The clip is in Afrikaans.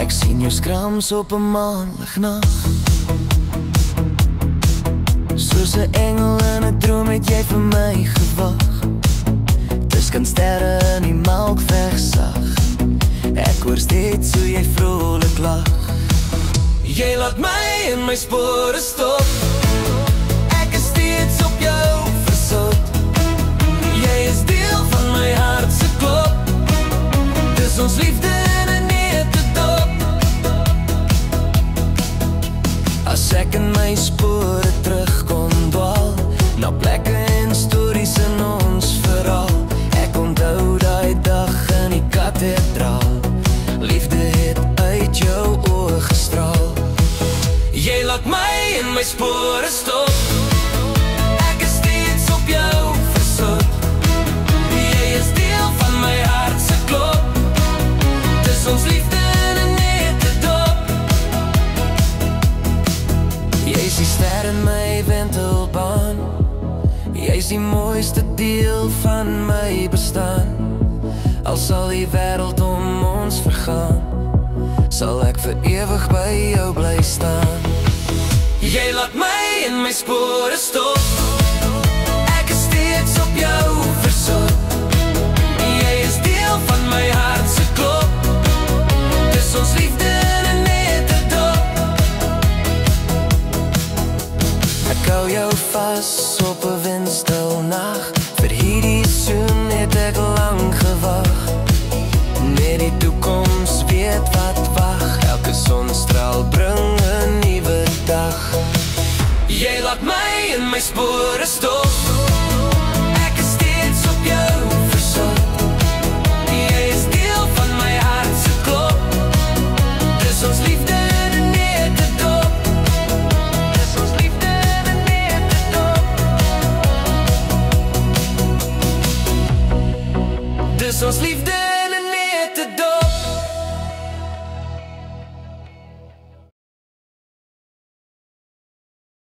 Ek sien jou skrams op 'n maandagnag. Soos 'n engel in 'n droom het jy vir my gewag. Dis kan sterre in die melkweg sag. Ek hoor steeds hoe jy vrolik lag. Jy laat my in my spore stop. Ek is steeds op jou versoek. Jy is deel van my hart se klop. Dis ons liefde in 'n neutedop. As ek in my spore terug kon dwaal, na plekke en stories in ons verhaal. Ek onthou daai dag in die kathedraal. Liefde het uit jou oë gestraal. Jy laat my in my spore stop. Ek is steeds op jou versoek. Jy is deel van my hart se klop. Dis ons liefde in 'n neutedop. Jy is die ster in my wentelbaan. Jy is die mooiste deel van my bestaan. Al sal die wêreld om ons vergaan, sal ek vir ewig by jou bly staan. Jy laat my in my spore stop. Ek is steeds op jou versoek. Jy is deel van my hart se klop. Dis ons liefde in 'n neutedop. Ek hou jou vas op 'n windstil nag. Vir hierdie soen het ek lang gewag. Net die toekoms weet wat wag. Elke sonstraal bring 'n nuwe dag. Jy laat my in my spore stop. Ek is steeds op jou versoek. Jy is deel van my hart se klop. Dis ons liefde in 'n neutedop. Dis ons liefde in 'n neutedop. Dis ons liefde